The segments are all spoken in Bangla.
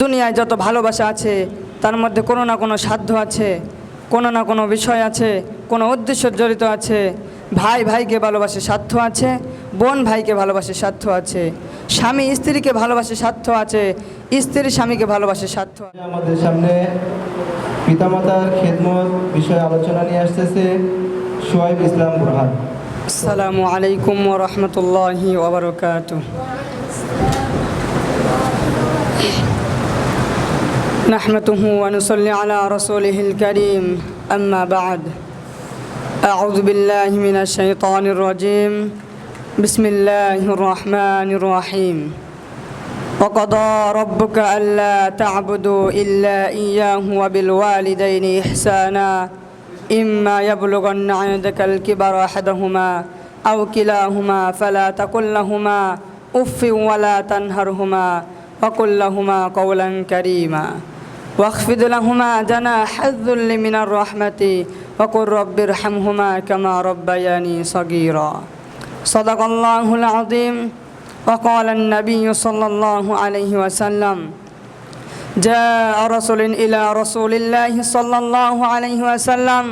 দুনিয়ায় যত ভালোবাসা আছে তার মধ্যে কোনো না কোনো সাধ্য আছে, কোনো না কোনো বিষয় আছে, কোনো উদ্দেশ্য জড়িত আছে। ভাই ভাইকে ভালোবাসে স্বার্থ আছে, বোন ভাইকে ভালোবাসে স্বার্থ আছে, স্বামী স্ত্রীকে ভালোবাসে স্বার্থ আছে, স্ত্রী স্বামীকে ভালোবাসে স্বার্থ আছে। আমাদের সামনে পিতামাতার খেদমত বিষয়ে আলোচনা নিয়ে আসতেছে সোহাইব ইসলাম বুরহান। আসসালামু আলাইকুম ওয়া রাহমাতুল্লাহি ওয়া বারাকাতুহু। نحمده ونصلي على رسوله الكريم أما بعد أعوذ بالله من الشيطان الرجيم بسم الله الرحمن الرحيم وقضى ربك ألا تعبدوا إلا إياه وبالوالدين إحسانا إما يبلغن عندك الكبر أحدهما أو كلاهما فلا تقل لهما أف ولا تنهرهما وقل لهما قولا كريما واخفض لهما جناح الذل من الرحمة وقل رب ارحمهما كما ربياني صغيرا صدق الله العظيم وقال النبي صلى الله عليه وسلم جاء رسول إلى رسول الله صلى الله عليه وسلم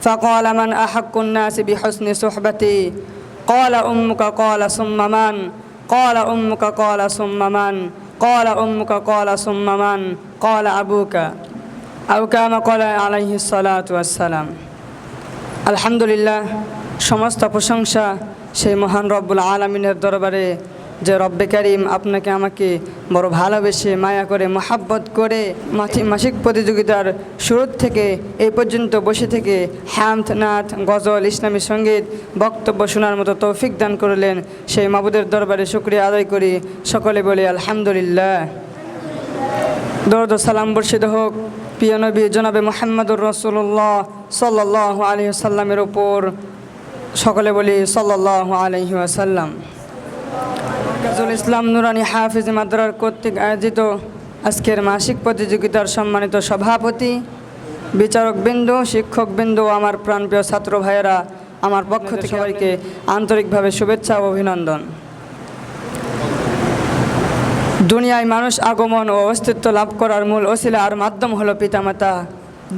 فقال من أحق الناس بحسن صحبتي قال أمك قال ثم من قال أمك قال ثم من قال أمك قال ثم من قال أبوك أو كما قال عليه الصلاة والسلام আলহামদুলিল্লাহ, সমস্ত প্রশংসা সেই মহান রব্বুল আলামিনের দরবারে যে রব্বে কারীম আপনাকে আমাকে বড় ভালোবেসে মায়া করে মহাব্বত করে মাসিক প্রতিযোগিতার শুরু থেকে এই পর্যন্ত বসে থেকে হামদ, নাত, গজল, ইসলামী সঙ্গীত বক্তব্য শোনার মতো তৌফিক দান করলেন। সেই মাবুদের দরবারে শুকরিয়া আদায় করি। সকলে বলি আলহামদুলিল্লাহ। দরুদ ও সালাম বর্ষিত হোক প্রিয় নবী জনাবে মুহাম্মদুর রাসূলুল্লাহ সাল্লাল্লাহু আলাইহি ওয়াসাল্লামের উপর। সকলে বলি সাল্লাল্লাহু আলাইহি ওয়াসাল্লাম। কাজল ইসলাম নুরানি হাফিজ মাদ্রাসার কর্তৃক আয়োজিত আজকের মাসিক প্রতিযোগিতার সম্মানিত সভাপতি, বিচারকবৃন্দ, শিক্ষকবৃন্দ, আমার প্রাণপ্রিয় ছাত্র ভাইয়েরা, আমার পক্ষ থেকে সবাইকে আন্তরিকভাবে শুভেচ্ছা ও অভিনন্দন। দুনিয়ায় মানুষ আগমন ও অস্তিত্ব লাভ করার মূল ওসিলা আর মাধ্যম হলো পিতামাতা।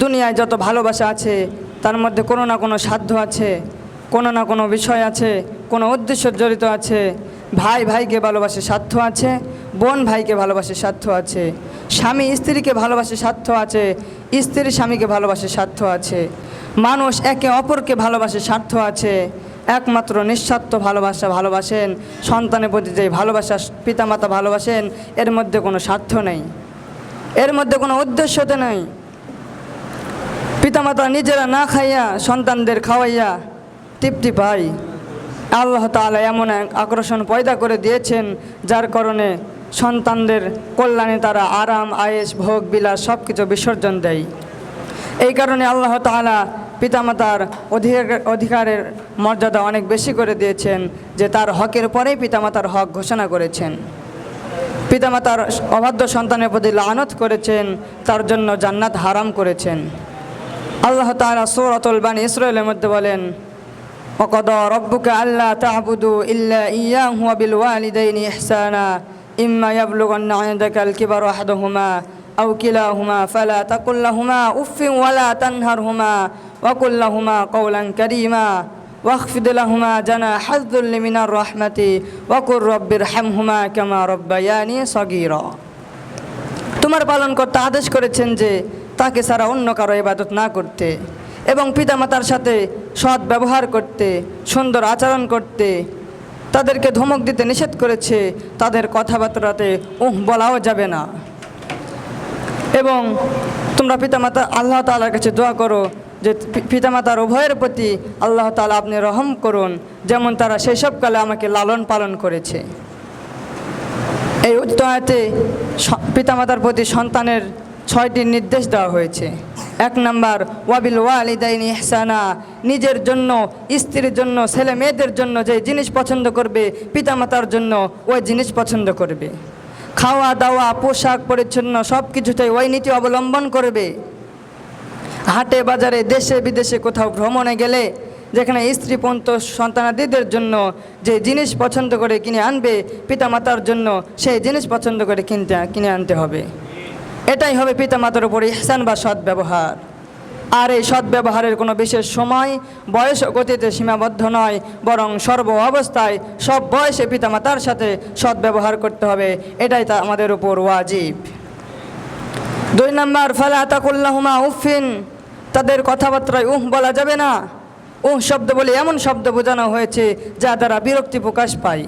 দুনিয়ায় যত ভালোবাসা আছে তার মধ্যে কোনো না কোনো সাধ্য আছে, কোনো না কোনো বিষয় আছে, কোনো উদ্দেশ্য জড়িত আছে। ভাই ভাইকে ভালোবাসে স্বার্থ আছে, বোন ভাইকে ভালোবাসে স্বার্থ আছে, স্বামী স্ত্রীকে ভালোবাসে স্বার্থ আছে, স্ত্রী স্বামীকে ভালোবাসে স্বার্থ আছে। মানুষ একে অপরকে ভালোবাসে স্বার্থ আছে। একমাত্র নিঃস্বার্থ ভালোবাসেন সন্তানের প্রতি যে ভালোবাসা পিতামাতা ভালোবাসেন, এর মধ্যে কোনো স্বার্থ নেই, এর মধ্যে কোনো উদ্দেশ্যতা নেই। পিতামাতা নিজেরা না খাইয়া সন্তানদের খাওয়াইয়া তৃপ্তি পায়। আল্লাহ তাআলা এমন এক আকর্ষণ পয়দা করে দিয়েছেন যার কারণে সন্তানদের কল্যাণে তারা আরাম, আয়েশ, ভোগ বিলাস সব কিছু বিসর্জন দেয়। এই কারণে আল্লাহ তাআলা পিতামাতার অধিকারের মর্যাদা অনেক বেশি করে দিয়েছেন, যে তার হকের পরেই পিতামাতার হক ঘোষণা করেছেন। পিতামাতার অবাধ্য সন্তানের প্রতি লানত করেছেন, তার জন্য জান্নাত হারাম করেছেন। আল্লাহ তাআলা সূরাতুল বানী ইসরাঈলের মধ্যে বলেন, وقضى ربك ألا تعبدوا إلا إياه وبالوالدين إحسانا إما يبلغن عندك الكبر أحدهما أو كلاهما فلا تقل لهما أف ولا تنهرهما وقل لهما قولا كريما واخفض لهما جناح الذل من الرحمة وقل رب ارحمهما كما ربياني صغيرا। তোমার পালনকর্তা আদেশ করেছেন যে তাকে ছাড়া অন্য কারো ইবাদত না করতে এবং পিতামাতার সাথে সৎ ব্যবহার করতে, সুন্দর আচরণ করতে। তাদেরকে ধমক দিতে নিষেধ করেছে, তাদের কথাবার্তাতে বলাও যাবে না। এবং তোমরা পিতামাতা আল্লাহ তাআলার কাছে দোয়া করো যে পিতামাতার উভয়ের প্রতি আল্লাহ তাআলা আপনি রহম করুন, যেমন তারা সেই সব কালে আমাকে লালন পালন করেছে। এই আয়াতে পিতামাতার প্রতি সন্তানের 6টি নির্দেশ দেওয়া হয়েছে। 1 নাম্বার, ওয়াবিল ওয়ালিদাইনি ইহসানা, নিজের জন্য, স্ত্রীর জন্য, ছেলে মেয়েদের জন্য যে জিনিস পছন্দ করবে পিতামাতার জন্য ওই জিনিস পছন্দ করবে। খাওয়া দাওয়া, পোশাক পরিচ্ছন্ন সব কিছুতেই ওই নীতি অবলম্বন করবে। হাটে বাজারে, দেশে বিদেশে কোথাও ভ্রমণে গেলে যেখানে স্ত্রী পন্ত সন্তানাদিদের জন্য যে জিনিস পছন্দ করে কিনে আনবে, পিতামাতার জন্য সেই জিনিস পছন্দ করে কিনে আনতে হবে। এটাই হবে পিতামাতার উপর ইহসান বা সদ্ব্যবহার। আর এই সদ্ব্যবহারের কোনো বিশেষ সময় বয়স ও গতিতে সীমাবদ্ধ নয়, বরং সর্ব অবস্থায় সব বয়সে পিতামাতার সাথে সদ্ব্যবহার করতে হবে, এটাই তা আমাদের উপর ওয়াজিব। 2 নম্বর, ফালা তাকুল্লাহুমা উফিন, তাদের কথাবার্তায় বলা যাবে না। শব্দ বলে এমন শব্দ বোঝানো হয়েছে যা দ্বারা বিরক্তি প্রকাশ পায়।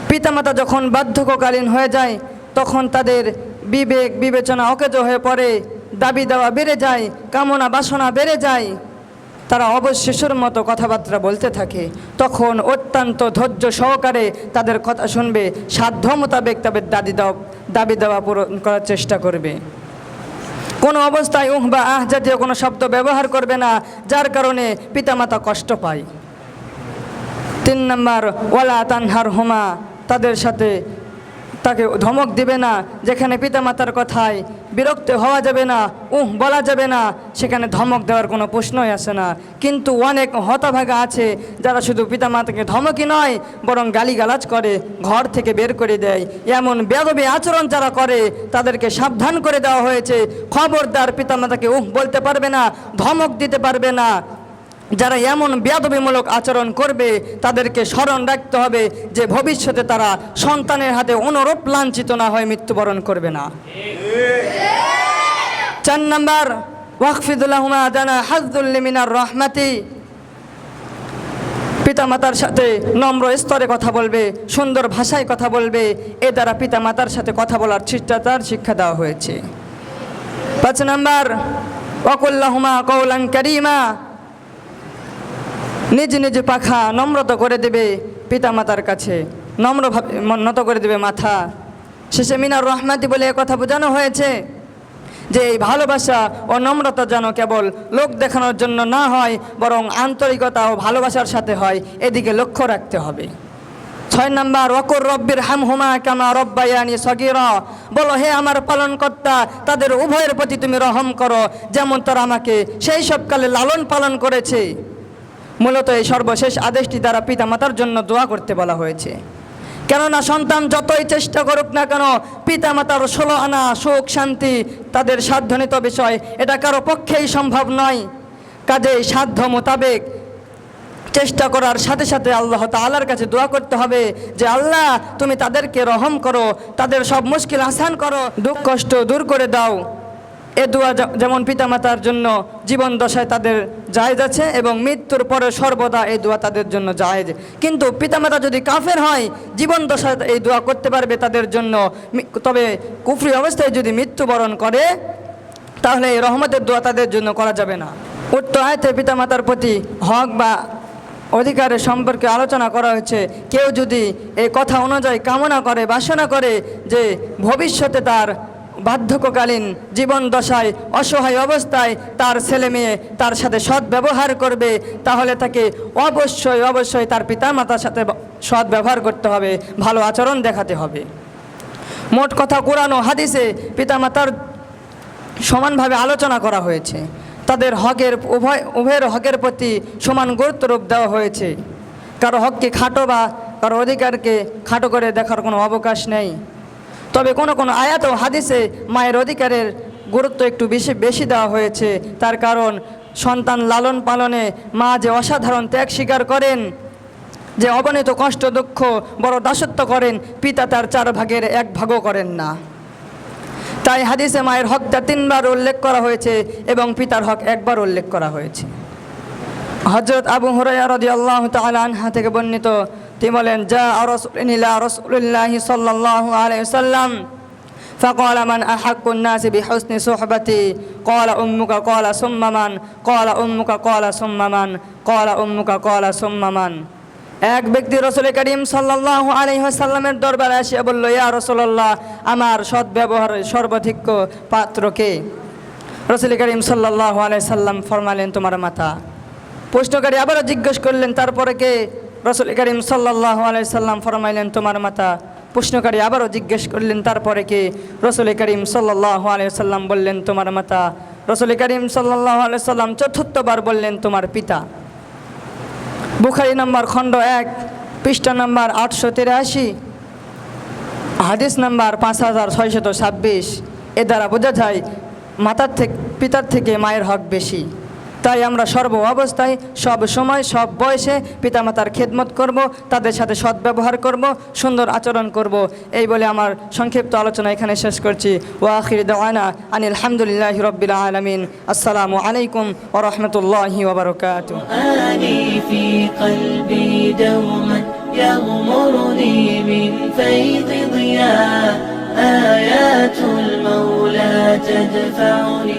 পিতামাতা যখন বার্ধক্যকালীন হয়ে যায় তখন তাদের বিবেক বিবেচনা অকেজ হয়ে পড়ে, দাবি দেওয়া বেড়ে যায়, কামনা বাসনা বেড়ে যায়, তারা অবশেষের মতো কথাবার্তা বলতে থাকে। তখন অত্যন্ত ধৈর্য সহকারে তাদের কথা শুনবে, সাধ্য মোতাবেক তাদের দাবি দেওয়া পূরণ করার চেষ্টা করবে। কোনো অবস্থায় বা জাতীয় কোনো শব্দ ব্যবহার করবে না, যার কারণে পিতামাতা কষ্ট পায়। 3 নম্বর, ওয়ালা তানহার হুমা, তাদের সাথে তাকে ধমক দিবে না। যেখানে পিতামাতার কথায় বিরক্ত হওয়া যাবে না, বলা যাবে না, সেখানে ধমক দেওয়ার কোনো প্রশ্নই আসে না। কিন্তু অনেক হতভাগা আছে যারা শুধু পিতামাতাকে ধমকই নয় বরং গালিগালাজ করে, ঘর থেকে বের করে দেয়। এমন বেয়াদবি আচরণ যারা করে তাদেরকে সাবধান করে দেওয়া হয়েছে, খবরদার পিতামাতাকে বলতে পারবে না, ধমক দিতে পারবে না। যারা এমন বেয়াদবিমূলক আচরণ করবে তাদেরকে স্মরণ রাখতে হবে যে ভবিষ্যতে তারা সন্তানের হাতে অনুরূপ লাঞ্ছিত না হয়ে মৃত্যুবরণ করবে না। 4 নম্বর, ওয়াকফিদুল লাহুমা জানা হাজ্জুল লিমিনার রহমাতি, পিতামাতার সাথে নম্র স্তরে কথা বলবে, সুন্দর ভাষায় কথা বলবে। এ দ্বারা পিতামাতার সাথে কথা বলার শিষ্টাচার শিক্ষা দেওয়া হয়েছে। 5 নম্বর, ওয়াকুল লাহুমা কওলান কারীমা, নিজ নিজ পাখা নম্রত করে দেবে পিতামাতার কাছে, নম্রভাবে নত করে দেবে মাথা। শেষে মিনার রহমাতি বলে কথা বোঝানো হয়েছে যে এই ভালোবাসা ও নম্রতা যেন কেবল লোক দেখানোর জন্য না হয় বরং আন্তরিকতা ও ভালোবাসার সাথে হয়, এদিকে লক্ষ্য রাখতে হবে। 6 নম্বর, ওয়াকুর রব্বির হামহুমা কামা রব্বায়ানি সগীরা, বলো হে আমার পালনকর্তা, তাদের উভয়ের প্রতি তুমি রহম করো যেমন তারা আমাকে সেই সবকালে লালন পালন করেছে। মূলত এই সর্বশেষ আদেশটি দ্বারা পিতামাতার জন্য দোয়া করতে বলা হয়েছে। কেননা সন্তান যতই চেষ্টা করুক না কেন, পিতামাতার 16 আনা সুখ শান্তি তাদের সাধ্যনিত বিষয়, এটা কারো পক্ষেই সম্ভব নয়। কাজেই সাধ্য মোতাবেক চেষ্টা করার সাথে সাথে আল্লাহ তাআলার কাছে দোয়া করতে হবে যে আল্লাহ তুমি তাদেরকে রহম করো, তাদের সব মুশকিল আসান করো, দুঃখ কষ্ট দূর করে দাও। এ দোয়া যেমন পিতামাতার জন্য জীবন দশায় তাদের জায়েজ আছে এবং মৃত্যুর পরে সর্বদা এই দোয়া তাদের জন্য জায়েজ। কিন্তু পিতামাতা যদি কাফের হয় জীবন দশায় এই দোয়া করতে পারবে তাদের জন্য, তবে কুফরি অবস্থায় যদি মৃত্যুবরণ করে তাহলে এই রহমতের দোয়া তাদের জন্য করা যাবে না। উক্ত আয়াতে পিতামাতার প্রতি হক বা অধিকারের সম্পর্কে আলোচনা করা হয়েছে। কেউ যদি এই কথা অনুযায়ী কামনা করে, বাসনা করে যে ভবিষ্যতে তার বার্ধক্যকালীন জীবন দশায় অসহায় অবস্থায় তার ছেলে মেয়ে তার সাথে সৎ ব্যবহার করবে, তাহলে তাকে অবশ্যই তার পিতামাতার সাথে সৎ ব্যবহার করতে হবে, ভালো আচরণ দেখাতে হবে। মোট কথা কোরআন ও হাদিসে পিতামাতার সমানভাবে আলোচনা করা হয়েছে। তাদের হকের উভয়ের হকের প্রতি সমান গুরুত্বরূপ দেওয়া হয়েছে। কারো হককে খাটো বা কারো অধিকারকে খাটো করে দেখার কোনো অবকাশ নেই। তবে কোনো আয়াত ও হাদিসে মায়ের অধিকারের গুরুত্ব একটু বেশি দেওয়া হয়েছে। তার কারণ সন্তান লালন পালনে মা যে অসাধারণ ত্যাগ স্বীকার করেন, যে অবনীত কষ্ট দুঃখ বড় দাসত্ব করেন, পিতা তার 4 ভাগের 1 ভাগও করেন না। তাই হাদিসে মায়ের হকটা 3 বার উল্লেখ করা হয়েছে এবং পিতার হক 1 বার উল্লেখ করা হয়েছে। হযরত আবু হুরায়রা রাদিয়াল্লাহু তাআলা আনহু থেকে বর্ণিত, তিনি বলেন, যা রাসূলুল্লাহি সাল্লাল্লাহু আলাইহি ওয়াসাল্লাম فقال من أحق الناس بحسن صحبتي قال أمك قال ثم من قال أمك قال ثم من قال أمك قال ثم من। এক ব্যক্তি রাসূল করিম সাল্লাল্লাহু আলাইহি ওয়াসাল্লামের দরবারে এসে বলল, ইয়া রাসূলুল্লাহ, আমার সৎ ব্যবহারের সর্বাধিক পাত্র কে? রাসূল করিম সাল্লাল্লাহু আলাইহি ওয়াসাল্লাম ফরমালেন, তোমার মাতা। প্রশ্নকারী আবারও জিজ্ঞেস করলেন, তারপরে কে? রাসূল করিম সাল্লাল্লাহু আলাইহি ওয়াসাল্লাম ফরমাইলেন, তোমার মাতা। প্রশ্নকারী আবারও জিজ্ঞেস করলেন, তারপরে কে? রাসূল করিম সাল্লাল্লাহু আলাইহি ওয়াসাল্লাম বললেন, তোমার মাতা। রাসূল করিম সাল্লাল্লাহু আলাইহি ওয়াসাল্লাম চতুর্থবার বললেন, তোমার পিতা। বুখারী নম্বর খণ্ড 1 পৃষ্ঠা নম্বর 883, হাদিস নম্বর 5626। এ দ্বারা বোঝা যায় পিতার থেকে মায়ের হক বেশি। তাই আমরা সর্ব অবস্থায়, সব সময়, সব বয়সে পিতামাতার খেদমত করব, তাদের সাথে সদ্ব্যবহার করব, সুন্দর আচরণ করব। এই বলে আমার সংক্ষিপ্ত আলোচনা এখানে শেষ করছি। ওয়া আখির দাওয়ানা আনিল হামদুলিল্লাহি রাব্বিল আলামিন। আসসালামু আলাইকুম ওয়া রাহমাতুল্লাহি ওয়া বারাকাতুহু। آني في قلبي دوما يغمرني من فيض ضياء آيات المولى تدفعني